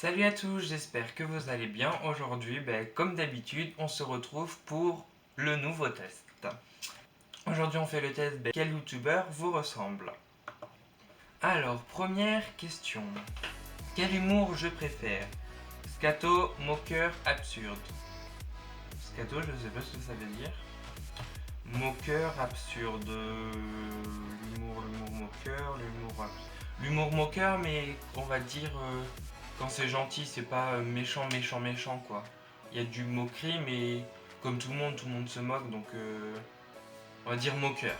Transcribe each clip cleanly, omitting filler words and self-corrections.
Salut à tous, j'espère que vous allez bien. Aujourd'hui, comme d'habitude, on se retrouve pour le nouveau test. Aujourd'hui, on fait le test quel youtubeur vous ressemble. Alors, première question. Quel humour je préfère? Scato, moqueur, absurde. Scato, je sais pas ce que ça veut dire. Moqueur, absurde. L'humour moqueur, l'humour moqueur, mais on va dire quand c'est gentil, c'est pas méchant quoi. Il y a du moquerie, mais comme tout le monde se moque, donc on va dire moqueur.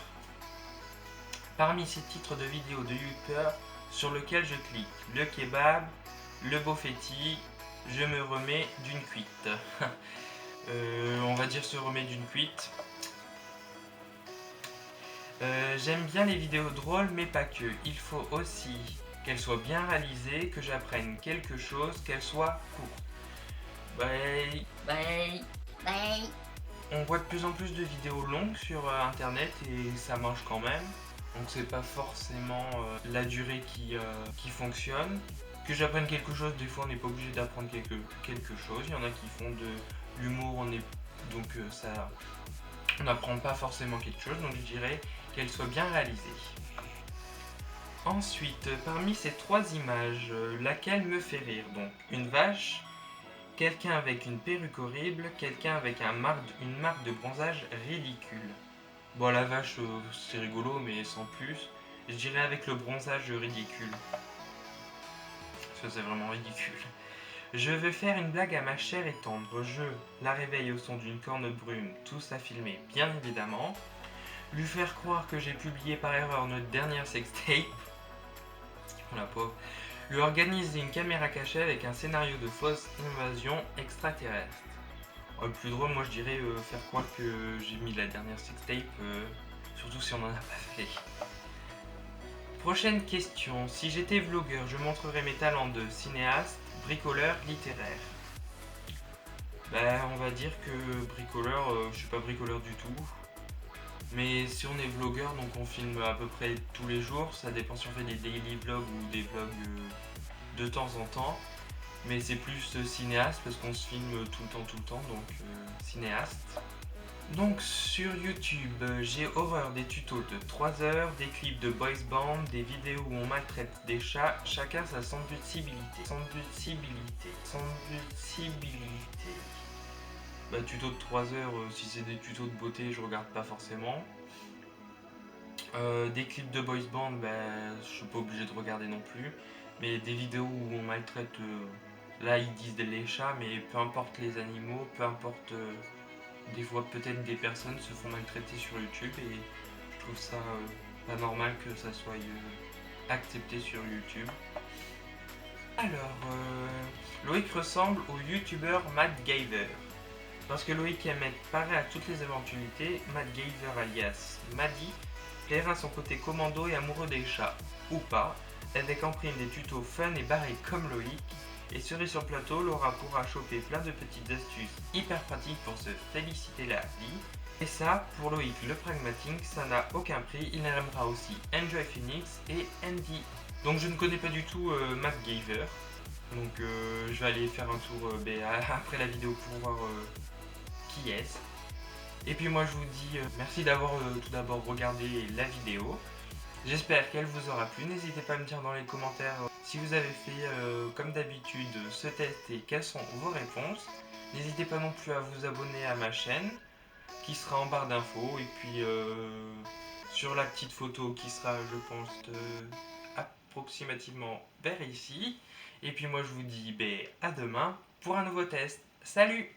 Parmi ces titres de vidéos de youtubeurs sur lesquels je clique, le kebab, le beaufetti, je me remets d'une cuite. On va dire se remet d'une cuite. J'aime bien les vidéos drôles, mais pas que. Il faut aussi qu'elles soient bien réalisées, que j'apprenne quelque chose, qu'elles soient courtes. On voit de plus en plus de vidéos longues sur internet et ça marche quand même. Donc c'est pas forcément la durée qui fonctionne. Que j'apprenne quelque chose, des fois on n'est pas obligé d'apprendre quelque chose. Il y en a qui font de l'humour, donc ça, on n'apprend pas forcément quelque chose. Donc je dirais qu'elle soit bien réalisée. Ensuite, parmi ces trois images, laquelle me fait rire? Donc une vache, quelqu'un avec une perruque horrible, quelqu'un avec une marque de bronzage ridicule. Bon, la vache, c'est rigolo, mais sans plus. Je dirais avec le bronzage ridicule. Ça, c'est vraiment ridicule. Je veux faire une blague à ma chère et tendre. Je la réveille au son d'une corne brune, tout ça filmé, bien évidemment. Lui faire croire que j'ai publié par erreur notre dernière sextape. Oh la pauvre. Lui organiser une caméra cachée avec un scénario de fausse invasion extraterrestre. Le plus drôle, moi je dirais faire croire que j'ai mis la dernière sextape, surtout si on n'en a pas fait. Prochaine question. Si j'étais vlogueur, je montrerais mes talents de cinéaste, bricoleur, littéraire. On va dire que bricoleur, je suis pas bricoleur du tout. Mais si on est vlogueur, donc on filme à peu près tous les jours, ça dépend si on fait des daily vlogs ou des vlogs de temps en temps. Mais c'est plus cinéaste parce qu'on se filme tout le temps, donc cinéaste. Donc sur YouTube, j'ai horreur des tutos de 3 heures, des clips de boys band, des vidéos où on maltraite des chats, chacun sa sensibilité. Tuto de 3 heures, si c'est des tutos de beauté, je regarde pas forcément. Des clips de boys band, je suis pas obligé de regarder non plus. Mais des vidéos où on maltraite, là ils disent les chats, mais peu importe les animaux, peu importe, des fois peut-être des personnes se font maltraiter sur YouTube et je trouve ça pas normal que ça soit accepté sur YouTube. Alors, Loïc ressemble au youtubeur Matt Gaver. Parce que Loïc aime être paré à toutes les éventualités, Matt Gaver alias Maddy plaira son côté commando et amoureux des chats, ou pas, avec en prime des tutos fun et barrés comme Loïc, et cerise sur plateau, Laura pourra choper plein de petites astuces hyper pratiques pour se féliciter la vie. Et ça, pour Loïc le pragmatique, ça n'a aucun prix, il aimera aussi Enjoy Phoenix et Andy. Donc je ne connais pas du tout Matt Gaver, donc je vais aller faire un tour après la vidéo pour voir qui est-ce. Et puis moi je vous dis merci d'avoir tout d'abord regardé la vidéo. J'espère qu'elle vous aura plu. N'hésitez pas à me dire dans les commentaires si vous avez fait comme d'habitude ce test et quelles sont vos réponses. N'hésitez pas non plus à vous abonner à ma chaîne qui sera en barre d'infos et puis sur la petite photo qui sera je pense approximativement vers ici. Et puis moi je vous dis à demain pour un nouveau test. Salut!